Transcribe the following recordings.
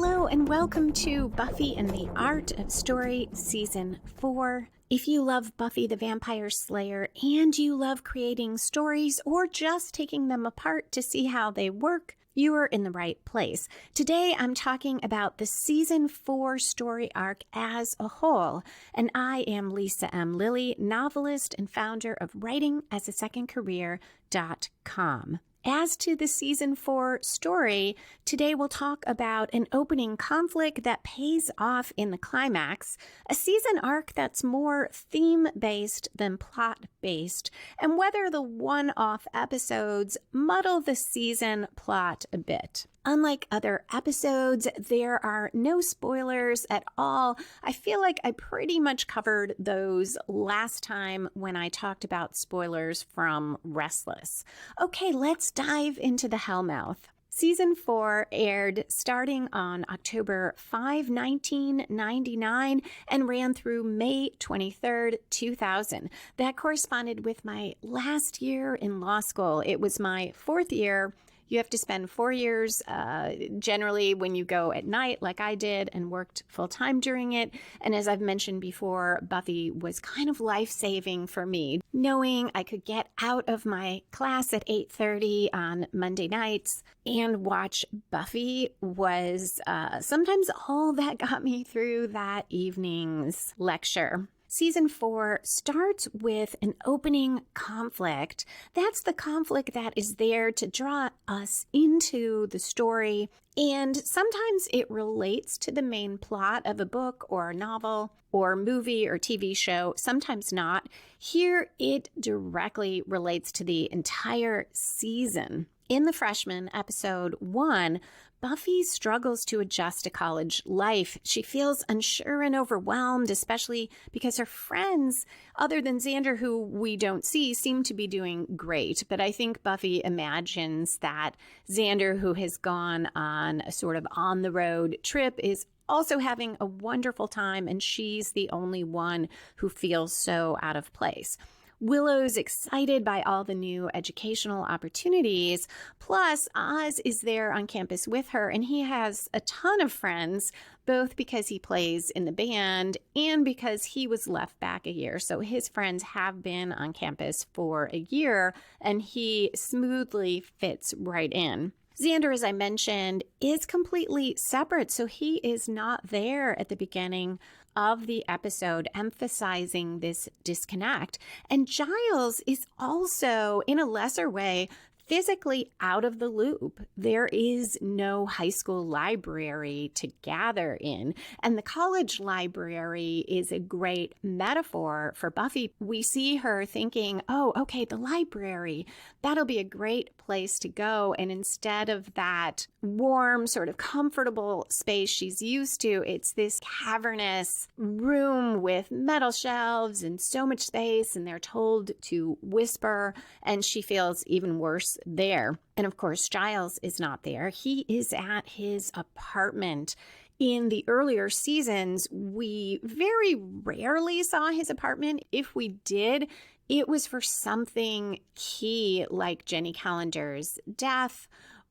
Hello and welcome to Buffy and the Art of Story Season 4. If you love Buffy the Vampire Slayer and you love creating stories or just taking them apart to see how they work, you are in the right place. Today I'm talking about the Season 4 story arc as a whole, and I am Lisa M. Lilly, novelist and founder of writingasasecondcareer.com. As to the Season 4 story, today we'll talk about an opening conflict that pays off in the climax, a season arc that's more theme-based than plot-based, and whether the one-off episodes muddle the season plot a bit. Unlike other episodes, there are no spoilers at all. I feel like I pretty much covered those last time when I talked about spoilers from Restless. Okay, let's dive into the Hellmouth. Season 4 aired starting on October 5, 1999 and ran through May 23rd, 2000. That corresponded with my last year in law school. It was my fourth year. You have to spend 4 years generally when you go at night like I did and worked full-time during it. And as I've mentioned before, Buffy was kind of life-saving for me. Knowing I could get out of my class at 8:30 on Monday nights and watch Buffy was sometimes all that got me through that evening's lecture. Season 4 starts with an opening conflict. That's the conflict that is there to draw us into the story, and sometimes it relates to the main plot of a book or a novel or movie or TV show, sometimes not. Here, it directly relates to the entire season. In The Freshman, episode 1, Buffy struggles to adjust to college life. She feels unsure and overwhelmed, especially because her friends, other than Xander, who we don't see, seem to be doing great. But I think Buffy imagines that Xander, who has gone on a sort of on-the-road trip, is also having a wonderful time, and she's the only one who feels so out of place. Willow's excited by all the new educational opportunities, plus Oz is there on campus with her, and he has a ton of friends, both because he plays in the band and because he was left back a year. So his friends have been on campus for a year, and he smoothly fits right in. Xander, as I mentioned, is completely separate, so he is not there at the beginning of the episode, emphasizing this disconnect. And Giles is also, in a lesser way, physically out of the loop. There is no high school library to gather in, and the college library is a great metaphor for Buffy. We see her thinking, oh, okay, the library, that'll be a great place to go. And instead of that warm, sort of comfortable space she's used to, it's this cavernous room with metal shelves and so much space, and they're told to whisper, and she feels even worse there. And of course, Giles is not there. He is at his apartment. In the earlier seasons, we very rarely saw his apartment. If we did, it was for something key like Jenny Callender's death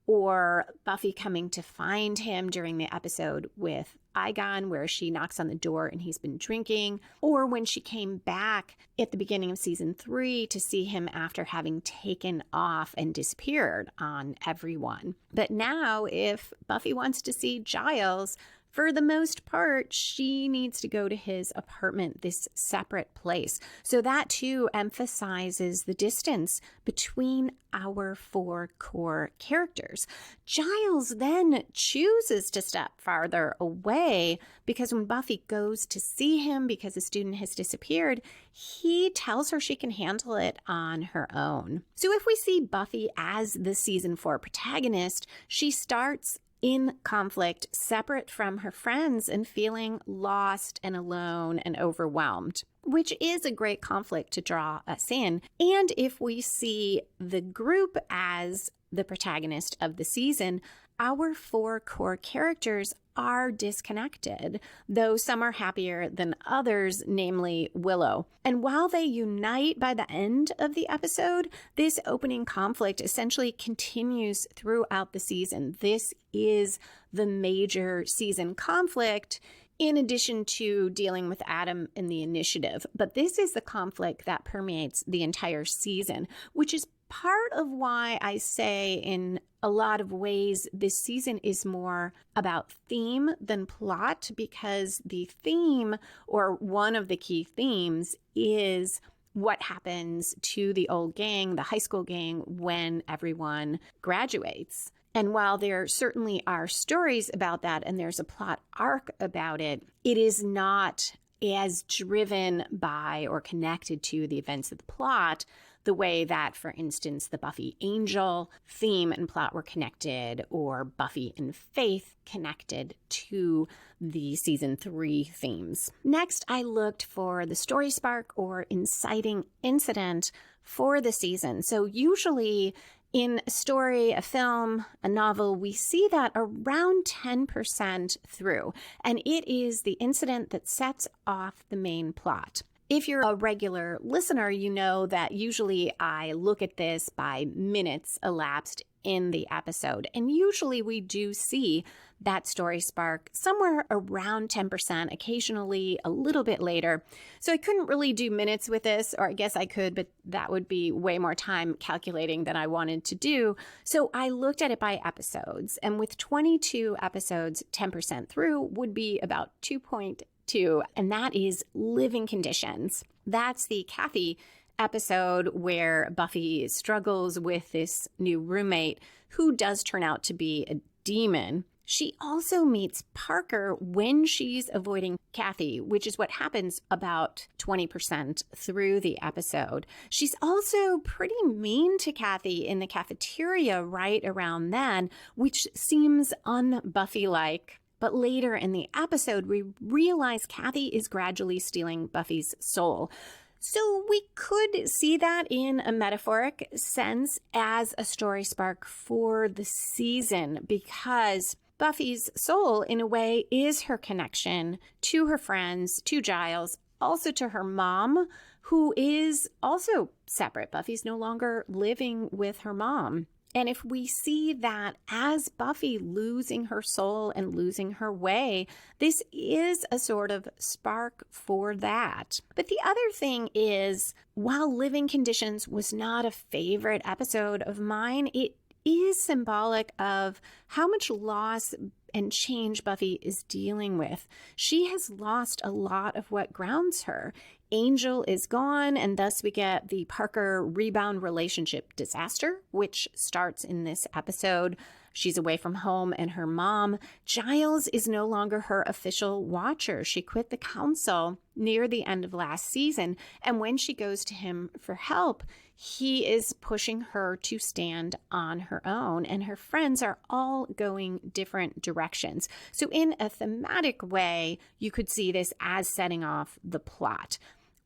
or Buffy coming to find him during the episode with Igon, where she knocks on the door and he's been drinking, or when she came back at the beginning of season 3 to see him after having taken off and disappeared on everyone. But now, if Buffy wants to see Giles, for the most part, she needs to go to his apartment, this separate place. So that too emphasizes the distance between our 4 core characters. Giles then chooses to step farther away because when Buffy goes to see him because a student has disappeared, he tells her she can handle it on her own. So if we see Buffy as the season 4 protagonist, she starts in conflict, separate from her friends and feeling lost and alone and overwhelmed, which is a great conflict to draw us in. And if we see the group as the protagonist of the season, our 4 core characters are disconnected, though some are happier than others, namely Willow. And while they unite by the end of the episode, this opening conflict essentially continues throughout the season. This is the major season conflict, in addition to dealing with Adam and the initiative. But this is the conflict that permeates the entire season, which is part of why I say in a lot of ways this season is more about theme than plot, because the theme, or one of the key themes, is what happens to the old gang, the high school gang, when everyone graduates. And while there certainly are stories about that and there's a plot arc about it, it is not as driven by or connected to the events of the plot the way that, for instance, the Buffy Angel theme and plot were connected, or Buffy and Faith connected to the season 3 themes. Next, I looked for the story spark or inciting incident for the season. So usually in a story, a film, a novel, we see that around 10% through, and it is the incident that sets off the main plot. If you're a regular listener, you know that usually I look at this by minutes elapsed in the episode, and usually we do see that story spark somewhere around 10%, occasionally a little bit later. So I couldn't really do minutes with this, or I guess I could, but that would be way more time calculating than I wanted to do. So I looked at it by episodes, and with 22 episodes, 10% through would be about 2.2, and that is living conditions. That's the Kathy episode where Buffy struggles with this new roommate who does turn out to be a demon. She also meets Parker when she's avoiding Kathy, which is what happens about 20% through the episode. She's also pretty mean to Kathy in the cafeteria right around then, which seems un-Buffy-like. But later in the episode, we realize Kathy is gradually stealing Buffy's soul. So we could see that in a metaphoric sense as a story spark for the season, because Buffy's soul, in a way, is her connection to her friends, to Giles, also to her mom, who is also separate. Buffy's no longer living with her mom. And if we see that as Buffy losing her soul and losing her way, this is a sort of spark for that. But the other thing is, while Living Conditions was not a favorite episode of mine, it is symbolic of how much loss and change Buffy is dealing with. She has lost a lot of what grounds her. Angel is gone, and thus we get the Parker rebound relationship disaster, which starts in this episode. She's away from home and her mom. Giles is no longer her official watcher. She quit the council near the end of last season, and when she goes to him for help, he is pushing her to stand on her own, and her friends are all going different directions. So in a thematic way, you could see this as setting off the plot.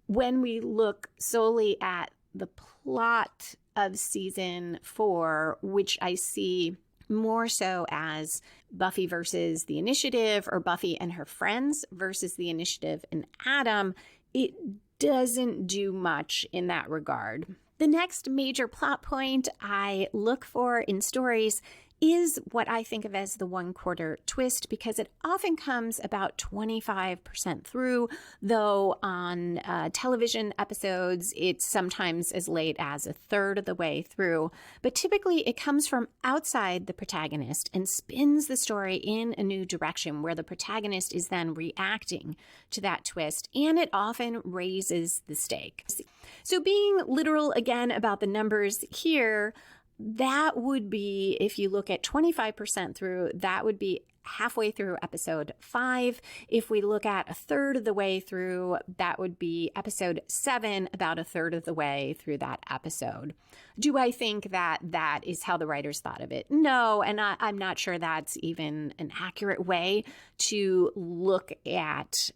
When we look solely at the plot of season 4, which I see more so as Buffy versus the Initiative, or Buffy and her friends versus the Initiative and Adam, it doesn't do much in that regard. The next major plot point I look for in stories is what I think of as the 1/4 twist, because it often comes about 25% through, though on television episodes, it's sometimes as late as 1/3 of the way through. But typically it comes from outside the protagonist and spins the story in a new direction, where the protagonist is then reacting to that twist, and it often raises the stakes. So being literal again about the numbers here, that would be, if you look at 25% through, that would be halfway through episode 5. If we look at 1/3 of the way through, that would be episode 7, about 1/3 of the way through that episode. Do I think that that is how the writers thought of it? No, and I'm not sure that's even an accurate way to look at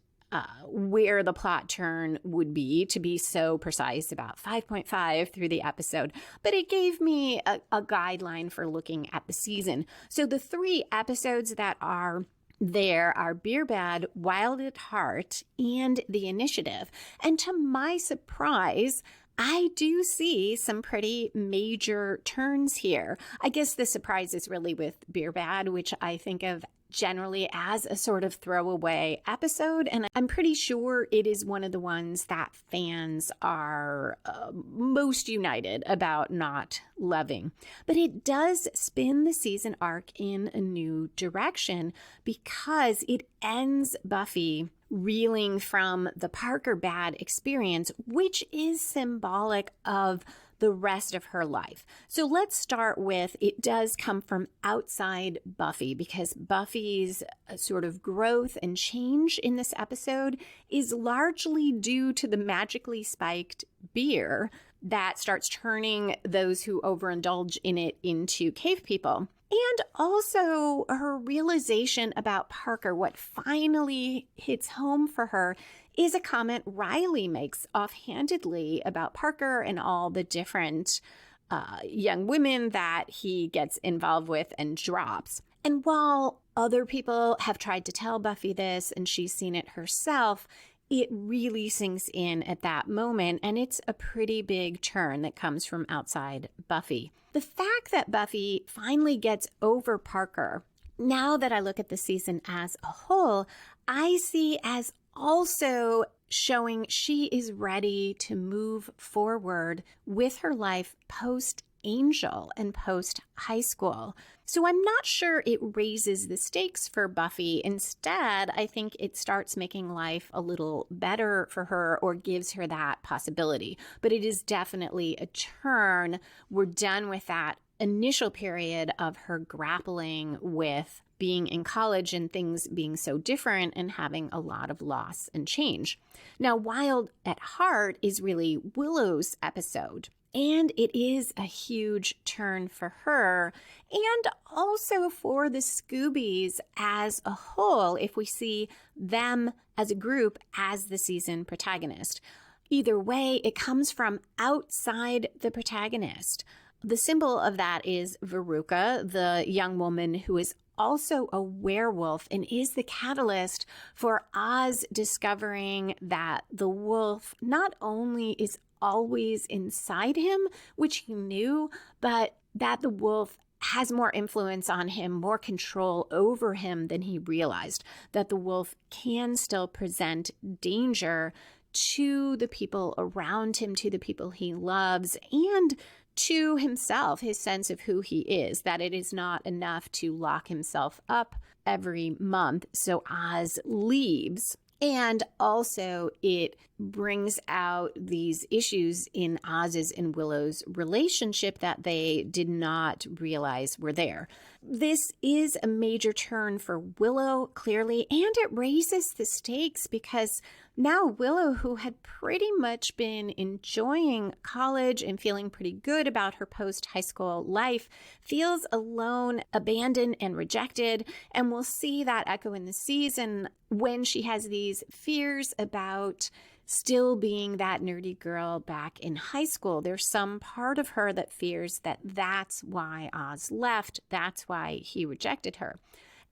where the plot turn would be, to be so precise, about 5.5 through the episode, but it gave me a guideline for looking at the season. So the 3 episodes that are there are Beer Bad, Wild at Heart, and The Initiative. And to my surprise, I do see some pretty major turns here. I guess the surprise is really with Beer Bad, which I think of generally as a sort of throwaway episode, and I'm pretty sure it is one of the ones that fans are most united about not loving. But it does spin the season arc in a new direction because it ends Buffy reeling from the Parker bad experience, which is symbolic of the rest of her life. So let's start with, it does come from outside Buffy, because Buffy's sort of growth and change in this episode is largely due to the magically spiked beer that starts turning those who overindulge in it into cave people. And also her realization about Parker, what finally hits home for her, is a comment Riley makes offhandedly about Parker and all the different young women that he gets involved with and drops. And while other people have tried to tell Buffy this and she's seen it herself, it really sinks in at that moment, and it's a pretty big turn that comes from outside Buffy. The fact that Buffy finally gets over Parker, now that I look at the season as a whole, I see as also showing she is ready to move forward with her life post-Angel and post-high school. So I'm not sure it raises the stakes for Buffy. Instead, I think it starts making life a little better for her or gives her that possibility. But it is definitely a turn. We're done with that initial period of her grappling with being in college and things being so different and having a lot of loss and change. Now, Wild at Heart is really Willow's episode, and it is a huge turn for her and also for the Scoobies as a whole, if we see them as a group as the season protagonist. Either way, it comes from outside the protagonist. The symbol of that is Veruca, the young woman who is also a werewolf and is the catalyst for Oz discovering that the wolf not only is always inside him, which he knew, but that the wolf has more influence on him, more control over him than he realized, that the wolf can still present danger to the people around him, to the people he loves, and to himself, his sense of who he is, that it is not enough to lock himself up every month. So Oz leaves. And also it brings out these issues in Oz's and Willow's relationship that they did not realize were there. This is a major turn for Willow, clearly, and it raises the stakes because now Willow, who had pretty much been enjoying college and feeling pretty good about her post-high school life, feels alone, abandoned, and rejected. And we'll see that echo in the season when she has these fears about still being that nerdy girl back in high school. There's some part of her that fears that that's why Oz left. That's why he rejected her.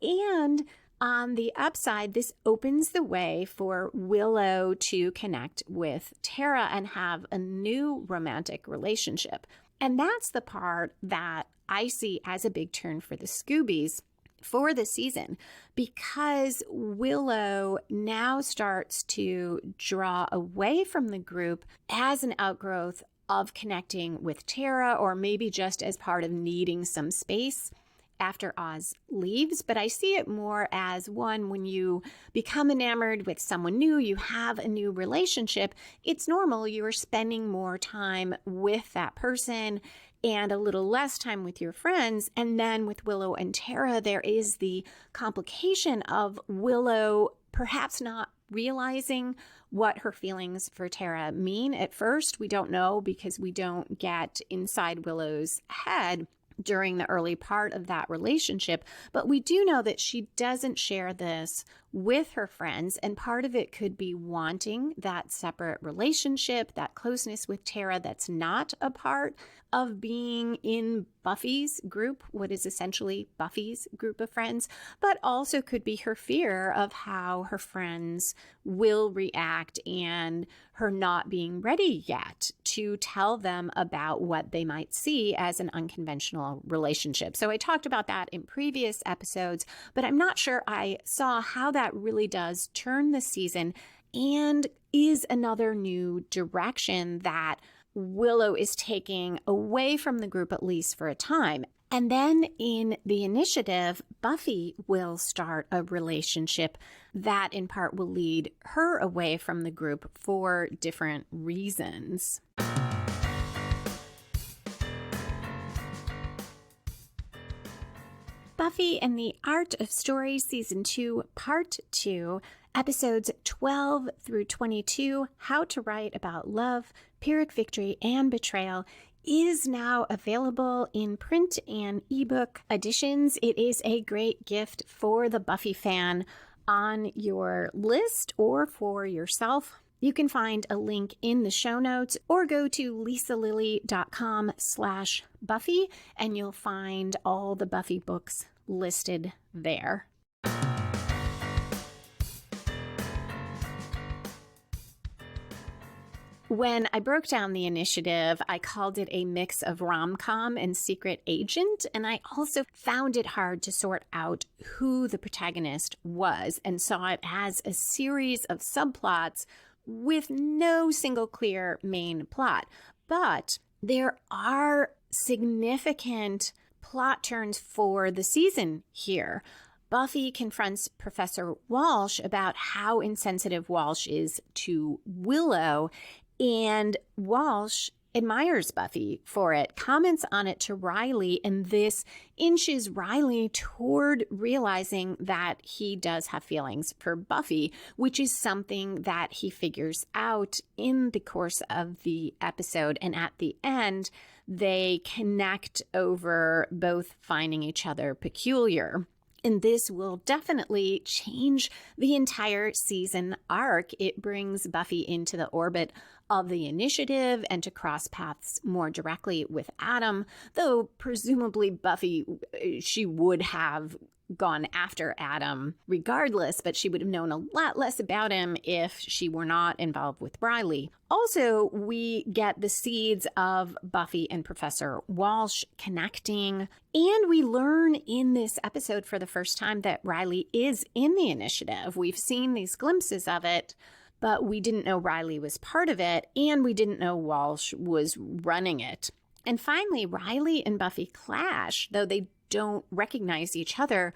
And on the upside, this opens the way for Willow to connect with Tara and have a new romantic relationship. And that's the part that I see as a big turn for the Scoobies for the season, because Willow now starts to draw away from the group as an outgrowth of connecting with Tara, or maybe just as part of needing some space after Oz leaves. But I see it more as one, when you become enamored with someone new, you have a new relationship, it's normal you are spending more time with that person and a little less time with your friends. And then with Willow and Tara, there is the complication of Willow perhaps not realizing what her feelings for Tara mean at first. We don't know because we don't get inside Willow's head during the early part of that relationship, but we do know that she doesn't share this with her friends. And part of it could be wanting that separate relationship, that closeness with Tara that's not a part of being in Buffy's group, what is essentially Buffy's group of friends, but also could be her fear of how her friends will react and her not being ready yet to tell them about what they might see as an unconventional relationship. So I talked about that in previous episodes, but I'm not sure I saw how that really does turn the season and is another new direction that Willow is taking away from the group, at least for a time. And then in the initiative, Buffy will start a relationship that in part will lead her away from the group for different reasons. Buffy and the Art of Story Season 2, Part 2, Episodes 12 through 22, How to Write About Love, Pyrrhic Victory, and Betrayal, is now available in print and ebook editions. It is a great gift for the Buffy fan on your list or for yourself. You can find a link in the show notes or go to lisalily.com/Buffy and you'll find all the Buffy books listed there. When I broke down the initiative, I called it a mix of rom-com and secret agent, and I also found it hard to sort out who the protagonist was and saw it as a series of subplots with no single clear main plot. But there are significant plot turns for the season here. Buffy confronts Professor Walsh about how insensitive Walsh is to Willow, and Walsh admires Buffy for it, comments on it to Riley, and this inches Riley toward realizing that he does have feelings for Buffy, which is something that he figures out in the course of the episode. And at the end, they connect over both finding each other peculiar. And this will definitely change the entire season arc. It brings Buffy into the orbit of the initiative and to cross paths more directly with Adam, though presumably Buffy, she would have gone after Adam regardless, but she would have known a lot less about him if she were not involved with Riley. Also, we get the seeds of Buffy and Professor Walsh connecting, and we learn in this episode for the first time that Riley is in the initiative. We've seen these glimpses of it, but we didn't know Riley was part of it, and we didn't know Walsh was running it. And finally, Riley and Buffy clash, though they don't recognize each other,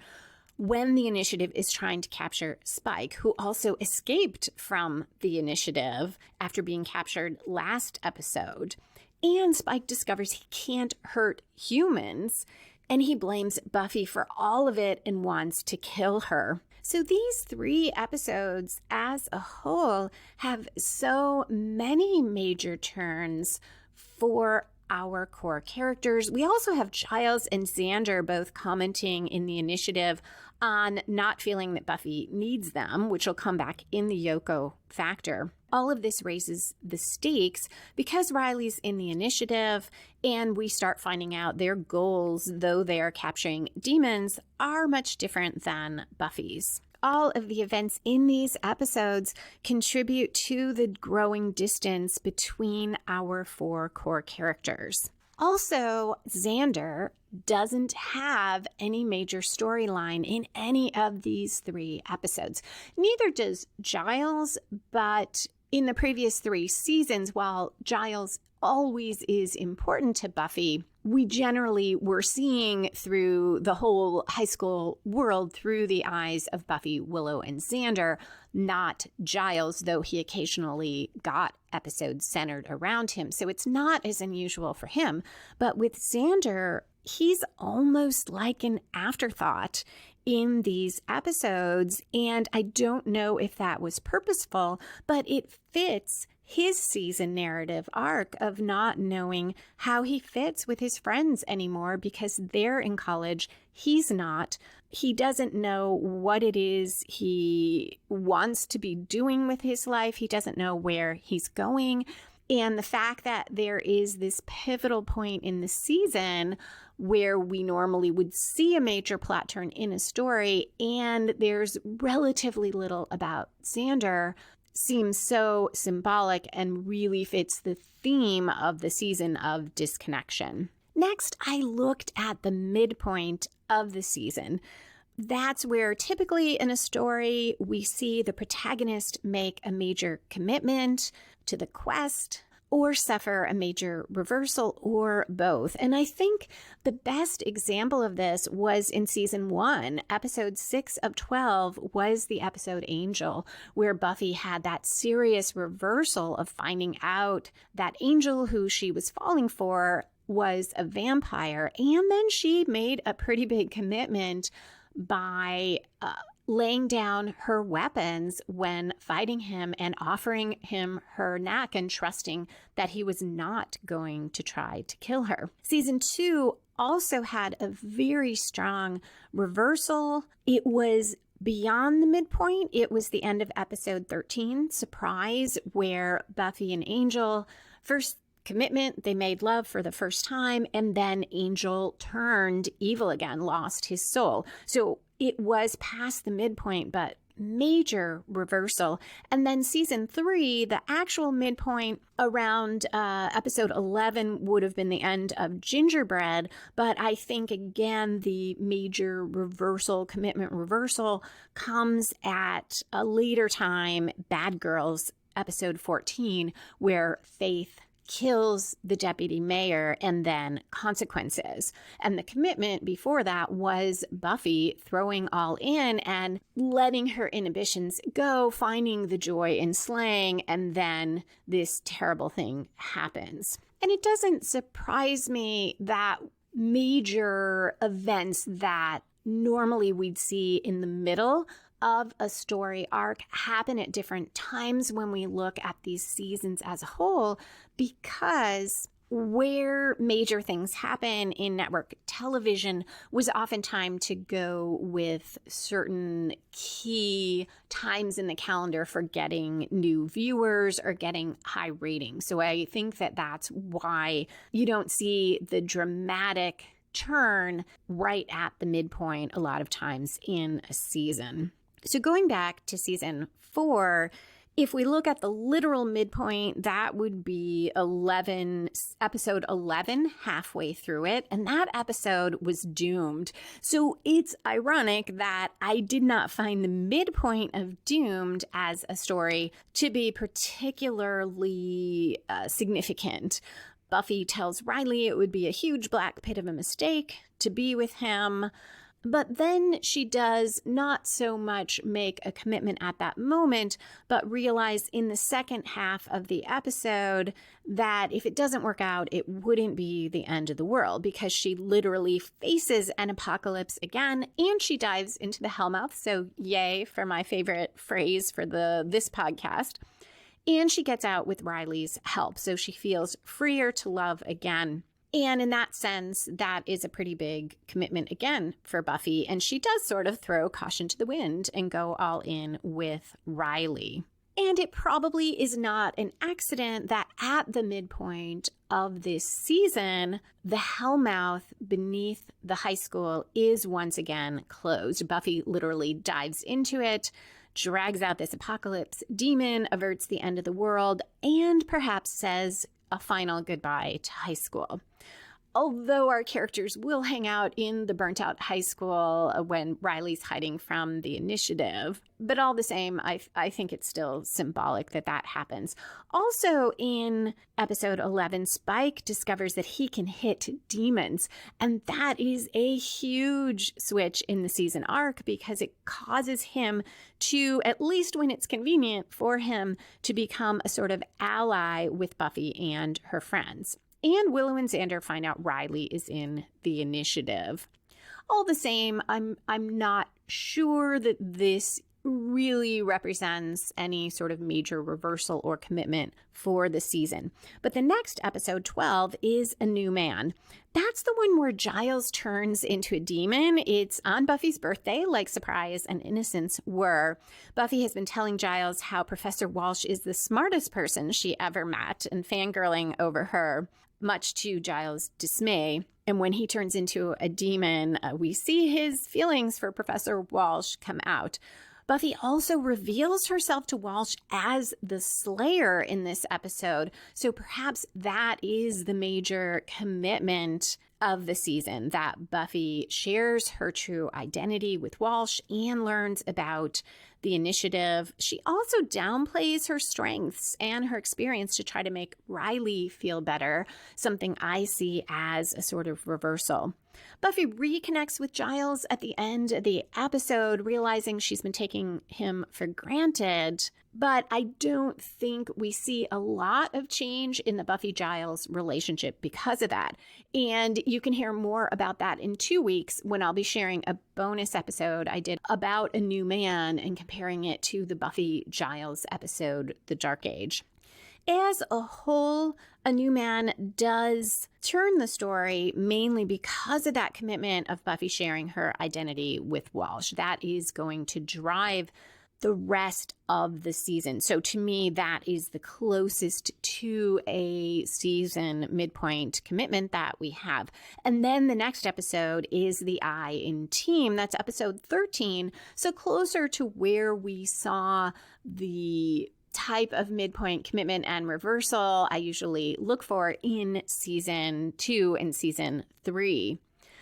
when the initiative is trying to capture Spike, who also escaped from the initiative after being captured last episode. And Spike discovers he can't hurt humans, and he blames Buffy for all of it and wants to kill her. So these 3 episodes as a whole have so many major turns for our core characters. We also have Giles and Xander both commenting in the initiative on not feeling that Buffy needs them, which will come back in the Yoko factor. All of this raises the stakes because Riley's in the initiative and we start finding out their goals, though they are capturing demons, are much different than Buffy's. All of the events in these episodes contribute to the growing distance between our 4 core characters. Also, Xander doesn't have any major storyline in any of these 3 episodes. Neither does Giles, but in the previous 3 seasons, while Giles always is important to Buffy, we generally were seeing through the whole high school world through the eyes of Buffy, Willow, and Xander, not Giles, though he occasionally got episodes centered around him. So it's not as unusual for him. But with Xander, he's almost like an afterthought in these episodes. And I don't know if that was purposeful, but it fits his season narrative arc of not knowing how he fits with his friends anymore because they're in college. He's not. He doesn't know what it is he wants to be doing with his life. He doesn't know where he's going. And the fact that there is this pivotal point in the season where we normally would see a major plot turn in a story, and there's relatively little about Xander, seems so symbolic and really fits the theme of the season of disconnection. Next, I looked at the midpoint of the season. That's where typically in a story we see the protagonist make a major commitment to the quest or suffer a major reversal or both. And I think the best example of this was in season 1. Episode 6 of 12 was the episode Angel, where Buffy had that serious reversal of finding out that Angel, who she was falling for, was a vampire. And then she made a pretty big commitment by laying down her weapons when fighting him and offering him her neck and trusting that he was not going to try to kill her. Season 2 also had a very strong reversal. It was beyond the midpoint. It was the end of episode 13, Surprise, where Buffy and Angel first commitment, they made love for the first time, and then Angel turned evil again, lost his soul. So it was past the midpoint, but major reversal. And then season 3, the actual midpoint around episode 11 would have been the end of Gingerbread. But I think, again, the major reversal, commitment reversal, comes at a later time, Bad Girls, episode 14, where Faith kills the deputy mayor and then Consequences. And the commitment before that was Buffy throwing all in and letting her inhibitions go, finding the joy in slaying, and then this terrible thing happens. And it doesn't surprise me that major events that normally we'd see in the middle of a story arc happen at different times when we look at these seasons as a whole, because where major things happen in network television was oftentimes to go with certain key times in the calendar for getting new viewers or getting high ratings. So I think that that's why you don't see the dramatic turn right at the midpoint a lot of times in a season. So going back to season 4, if we look at the literal midpoint, that would be episode 11, halfway through it. And that episode was Doomed. So it's ironic that I did not find the midpoint of Doomed as a story to be particularly significant. Buffy tells Riley it would be a huge black pit of a mistake to be with him. But then she does not so much make a commitment at that moment, but realize in the second half of the episode that if it doesn't work out, it wouldn't be the end of the world, because she literally faces an apocalypse again, and she dives into the Hellmouth. So yay for my favorite phrase for this podcast. And she gets out with Riley's help, so she feels freer to love again. And in that sense, that is a pretty big commitment again for Buffy. And she does sort of throw caution to the wind and go all in with Riley. And it probably is not an accident that at the midpoint of this season, the Hellmouth beneath the high school is once again closed. Buffy literally dives into it, drags out this apocalypse demon, averts the end of the world, and perhaps says a final goodbye to high school. Although our characters will hang out in the burnt out high school when Riley's hiding from the initiative. But all the same, I think it's still symbolic that that happens. Also in episode 11, Spike discovers that he can hit demons. And that is a huge switch in the season arc, because it causes him to, at least when it's convenient for him, to become a sort of ally with Buffy and her friends. And Willow and Xander find out Riley is in the initiative. All the same, I'm not sure that this really represents any sort of major reversal or commitment for the season. But the next episode, 12, is A New Man. That's the one where Giles turns into a demon. It's on Buffy's birthday, like Surprise and Innocence were. Buffy has been telling Giles how Professor Walsh is the smartest person she ever met and fangirling over her, much to Giles' dismay. And when he turns into a demon, we see his feelings for Professor Walsh come out. Buffy also reveals herself to Walsh as the Slayer in this episode. So perhaps that is the major commitment of the season, that Buffy shares her true identity with Walsh and learns about the initiative. She also downplays her strengths and her experience to try to make Riley feel better, something I see as a sort of reversal. Buffy reconnects with Giles at the end of the episode, realizing she's been taking him for granted. But I don't think we see a lot of change in the Buffy-Giles relationship because of that. And you can hear more about that in 2 weeks when I'll be sharing a bonus episode I did about A New Man and comparing it to the Buffy-Giles episode, The Dark Age. As a whole, A New Man does turn the story mainly because of that commitment of Buffy sharing her identity with Walsh. That is going to drive the rest of the season. So to me, that is the closest to a season midpoint commitment that we have. And then the next episode is the I in Team. That's episode 13. So closer to where we saw the type of midpoint commitment and reversal I usually look for in season 2 and season 3.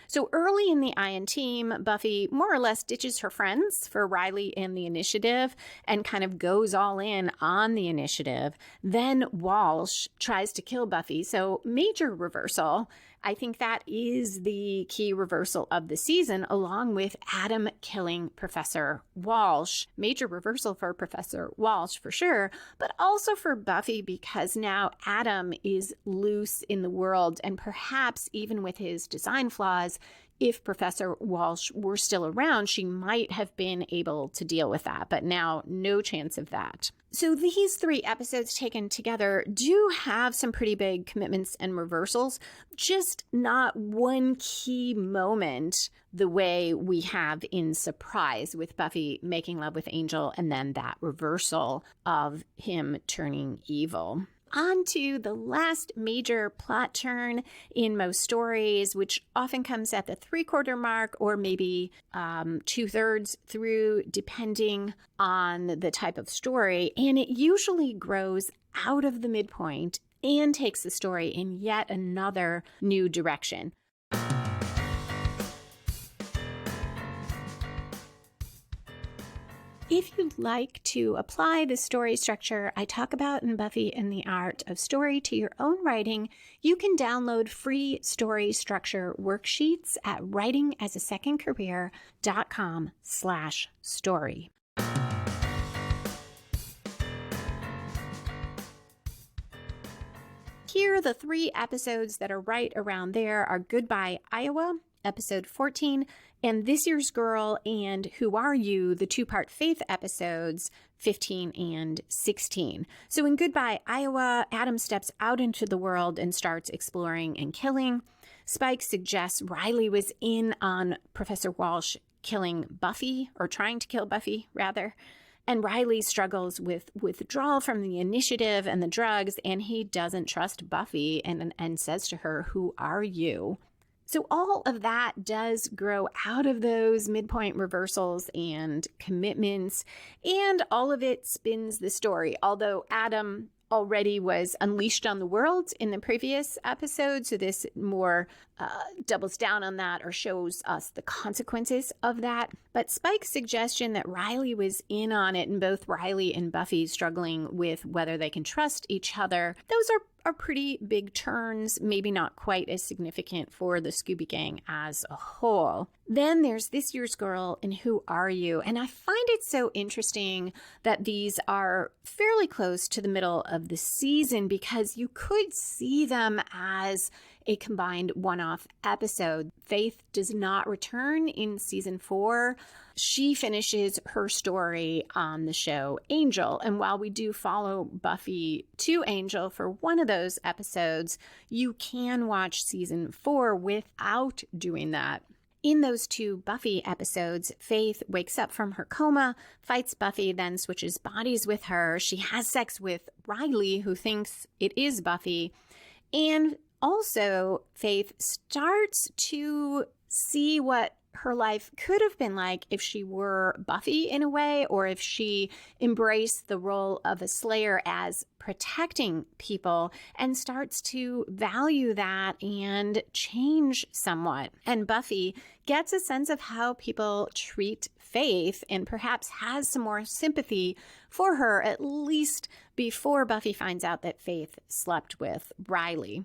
So early in the Iron Team, Buffy more or less ditches her friends for Riley and the initiative and kind of goes all in on the initiative. Then Walsh tries to kill Buffy. So major reversal. I think that is the key reversal of the season, along with Adam killing Professor Walsh. Major reversal for Professor Walsh for sure, but also for Buffy because now Adam is loose in the world, and perhaps even with his design flaws, if Professor Walsh were still around, she might have been able to deal with that, but now no chance of that. So these 3 episodes taken together do have some pretty big commitments and reversals, just not one key moment the way we have in Surprise with Buffy making love with Angel and then that reversal of him turning evil. On to the last major plot turn in most stories, which often comes at the 3/4 mark or maybe 2/3 through, depending on the type of story. And it usually grows out of the midpoint and takes the story in yet another new direction. If you'd like to apply the story structure I talk about in Buffy and the Art of Story to your own writing, you can download free story structure worksheets at writingasasecondcareer.com/story. Here, the 3 episodes that are right around there are Goodbye, Iowa, episode 14, and This Year's Girl and Who Are You, the 2-part Faith episodes 15 and 16. So in Goodbye, Iowa, Adam steps out into the world and starts exploring and killing. Spike suggests Riley was in on Professor Walsh killing Buffy, or trying to kill Buffy, rather. And Riley struggles with withdrawal from the initiative and the drugs, and he doesn't trust Buffy and says to her, "Who are you?" So all of that does grow out of those midpoint reversals and commitments, and all of it spins the story. Although Adam already was unleashed on the world in the previous episode, so this more doubles down on that or shows us the consequences of that. But Spike's suggestion that Riley was in on it, and both Riley and Buffy struggling with whether they can trust each other, those are pretty big turns, maybe not quite as significant for the Scooby Gang as a whole. Then there's This Year's Girl and Who Are You? And I find it so interesting that these are fairly close to the middle of the season because you could see them as a combined one-off episode. Faith does not return in season 4. She finishes her story on the show Angel. And while we do follow Buffy to Angel for one of those episodes, you can watch season 4 without doing that. In those 2 Buffy episodes, Faith wakes up from her coma, fights Buffy, then switches bodies with her. She has sex with Riley, who thinks it is Buffy. And also, Faith starts to see what her life could have been like if she were Buffy in a way, or if she embraced the role of a slayer as protecting people and starts to value that and change somewhat. And Buffy gets a sense of how people treat Faith and perhaps has some more sympathy for her, at least before Buffy finds out that Faith slept with Riley.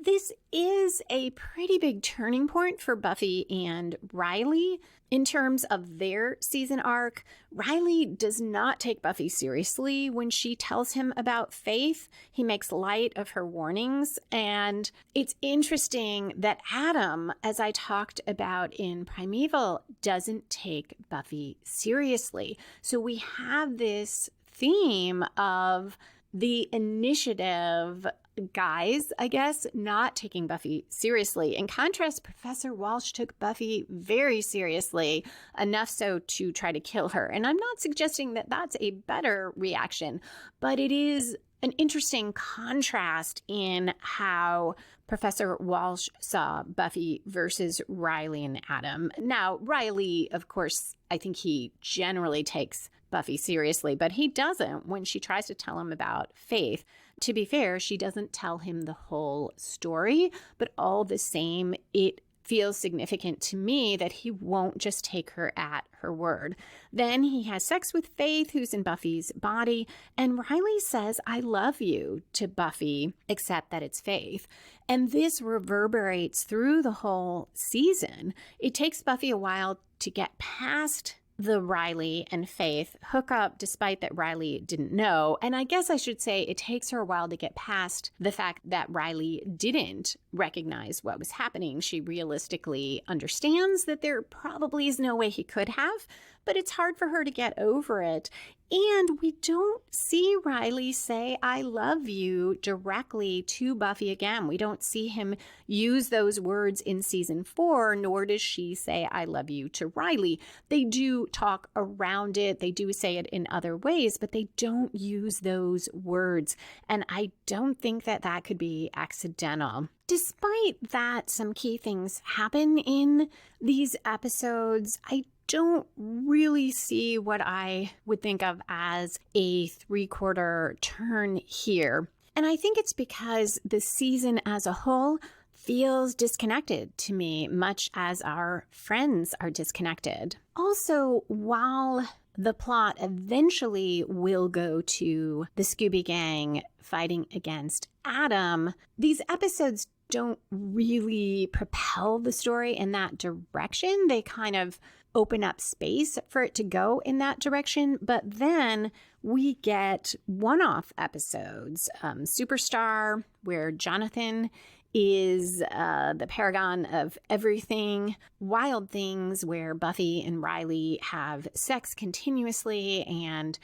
This is a pretty big turning point for Buffy and Riley in terms of their season arc. Riley does not take Buffy seriously when she tells him about Faith. He makes light of her warnings. And it's interesting that Adam, as I talked about in Primeval, doesn't take Buffy seriously. So we have this theme of the initiative guys, I guess, not taking Buffy seriously. In contrast, Professor Walsh took Buffy very seriously, enough so to try to kill her. And I'm not suggesting that that's a better reaction, but it is an interesting contrast in how Professor Walsh saw Buffy versus Riley and Adam. Now, Riley, of course, I think he generally takes Buffy seriously, but he doesn't when she tries to tell him about Faith. To be fair, she doesn't tell him the whole story, but all the same, it feels significant to me that he won't just take her at her word. Then he has sex with Faith, who's in Buffy's body, and Riley says, "I love you" to Buffy, except that it's Faith. And this reverberates through the whole season. It takes Buffy a while to get past the Riley and Faith hookup, despite that Riley didn't know. And I guess I should say it takes her a while to get past the fact that Riley didn't recognize what was happening. She realistically understands that there probably is no way he could have, but it's hard for her to get over it. And we don't see Riley say, "I love you" directly to Buffy again. We don't see him use those words in season 4, nor does she say, "I love you" to Riley. They do talk around it. They do say it in other ways, but they don't use those words. And I don't think that that could be accidental. Despite that, some key things happen in these episodes. I don't really see what I would think of as a 3/4 turn here. And I think it's because the season as a whole feels disconnected to me, much as our friends are disconnected. Also, while the plot eventually will go to the Scooby Gang fighting against Adam, these episodes don't really propel the story in that direction. They kind of open up space for it to go in that direction. But then we get one-off episodes. Superstar, where Jonathan is the paragon of everything. Wild Things, where Buffy and Riley have sex continuously and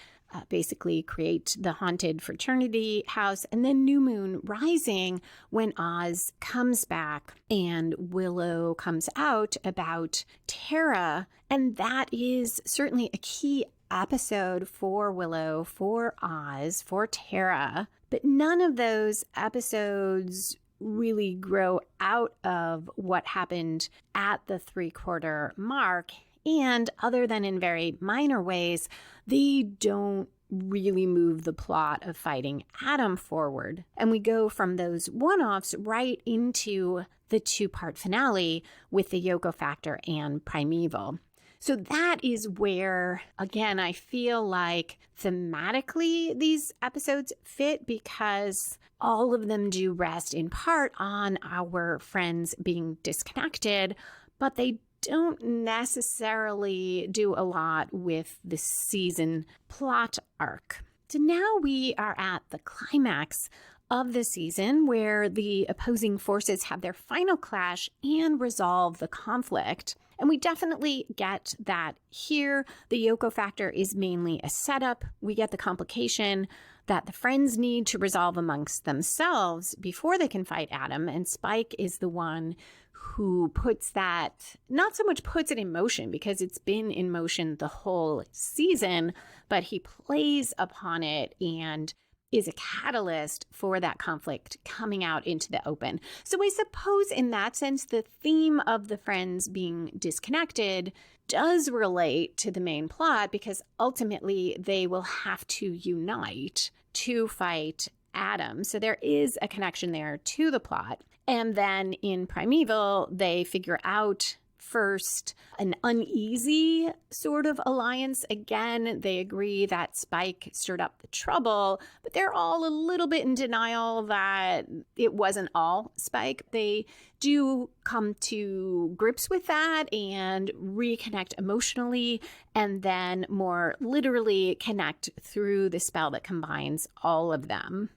basically create the haunted fraternity house. And then New Moon Rising, when Oz comes back and Willow comes out about Tara. And that is certainly a key episode for Willow, for Oz, for Tara. But none of those episodes really grow out of what happened at the 3/4 mark. And other than in very minor ways, they don't really move the plot of fighting Adam forward. And we go from those one-offs right into the 2-part finale with the Yoko Factor and Primeval. So that is where, again, I feel like thematically these episodes fit, because all of them do rest in part on our friends being disconnected, but they don't necessarily do a lot with the season plot arc. So now we are at the climax of the season where the opposing forces have their final clash and resolve the conflict. And we definitely get that here. The Yoko factor is mainly a setup. We get the complication that the friends need to resolve amongst themselves before they can fight Adam. And Spike is the one who puts that, not so much puts it in motion because it's been in motion the whole season, but he plays upon it and is a catalyst for that conflict coming out into the open. So I suppose in that sense, the theme of the friends being disconnected does relate to the main plot because ultimately they will have to unite to fight Adam. So there is a connection there to the plot. And then in Primeval, they figure out first an uneasy sort of alliance. Again, they agree that Spike stirred up the trouble, but they're all a little bit in denial that it wasn't all Spike. They do come to grips with that and reconnect emotionally, and then more literally connect through the spell that combines all of them.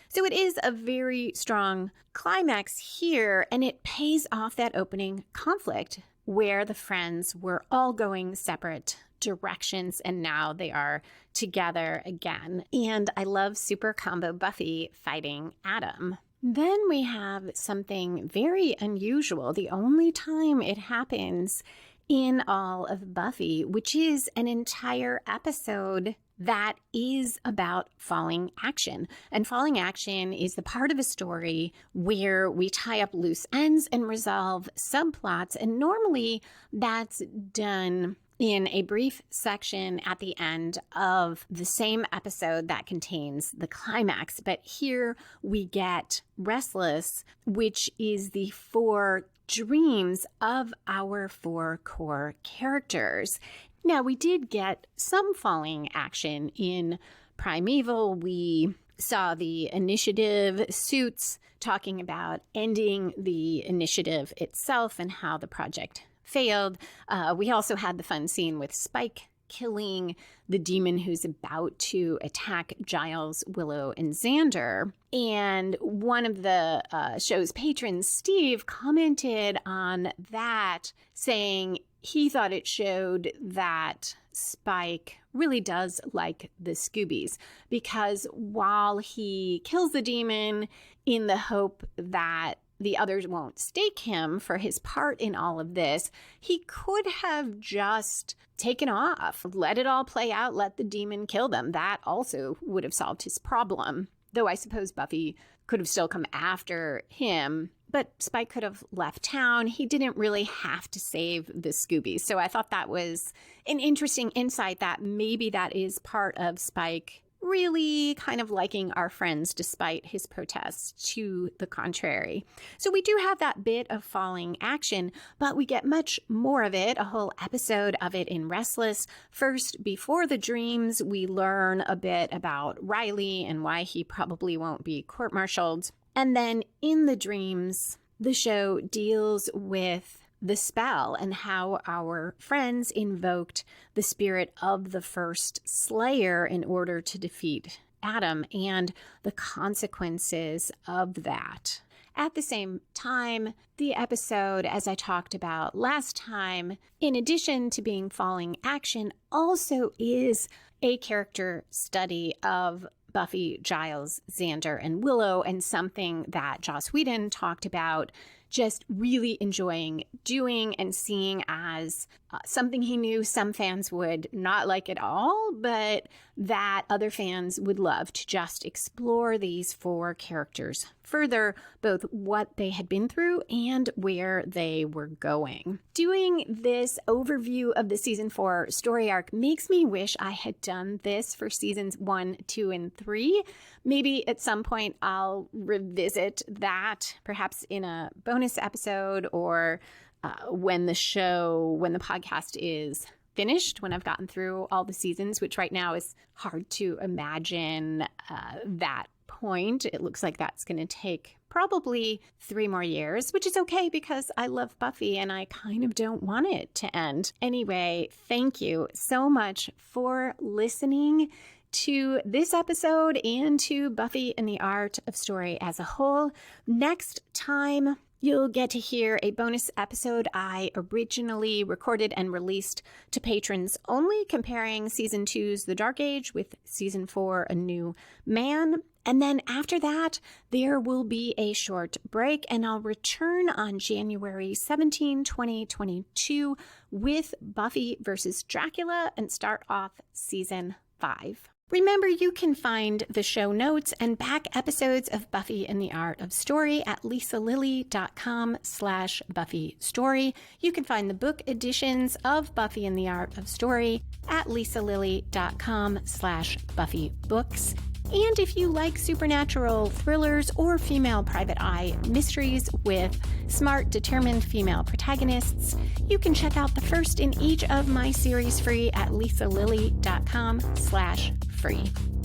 So it is a very strong climax here, and it pays off that opening conflict where the friends were all going separate directions and now they are together again. And I love Super Combo Buffy fighting Adam. Then we have something very unusual, the only time it happens in all of Buffy, which is an entire episode that is about falling action. And falling action is the part of a story where we tie up loose ends and resolve subplots. And normally that's done in a brief section at the end of the same episode that contains the climax. But here we get Restless, which is the 4 dreams of our 4 core characters. Now, we did get some falling action in Primeval. We saw the initiative suits talking about ending the initiative itself and how the project failed. We also had the fun scene with Spike killing the demon who's about to attack Giles, Willow, and Xander. And one of the show's patrons, Steve, commented on that, saying he thought it showed that Spike really does like the Scoobies, because while he kills the demon in the hope that the others won't stake him for his part in all of this, he could have just taken off, let it all play out, let the demon kill them. That also would have solved his problem. Though I suppose Buffy could have still come after him, but Spike could have left town. He didn't really have to save the Scoobies. So I thought that was an interesting insight that maybe that is part of Spike really kind of liking our friends despite his protests to the contrary. So we do have that bit of falling action, but we get much more of it, a whole episode of it in Restless. First, before the dreams, we learn a bit about Riley and why he probably won't be court-martialed. And then in the dreams, the show deals with the spell and how our friends invoked the spirit of the first Slayer in order to defeat Adam and the consequences of that. At the same time, the episode, as I talked about last time, in addition to being falling action, also is a character study of Buffy, Giles, Xander, and Willow, and something that Joss Whedon talked about just really enjoying doing and seeing as something he knew some fans would not like at all, but that other fans would love to just explore these 4 characters further, both what they had been through and where they were going. Doing this overview of the season 4 story arc makes me wish I had done this for seasons 1, 2, and 3. Maybe at some point I'll revisit that, perhaps in a bonus episode or when the podcast is finished, when I've gotten through all the seasons, which right now is hard to imagine that point. It looks like that's going to take probably 3 more years, which is okay because I love Buffy and I kind of don't want it to end. Anyway, thank you so much for listening. to this episode and to Buffy and the Art of Story as a whole. Next time, you'll get to hear a bonus episode I originally recorded and released to patrons only, comparing Season 2's The Dark Age with Season 4, A New Man. And then after that, there will be a short break, and I'll return on January 17, 2022 with Buffy versus Dracula and start off Season 5. Remember, you can find the show notes and back episodes of Buffy and the Art of Story at lisalilly.com/Buffy Story. You can find the book editions of Buffy and the Art of Story at lisalilly.com/Buffy Books. And if you like supernatural thrillers or female private eye mysteries with smart, determined female protagonists, you can check out the first in each of my series free at lisalilly.com/free.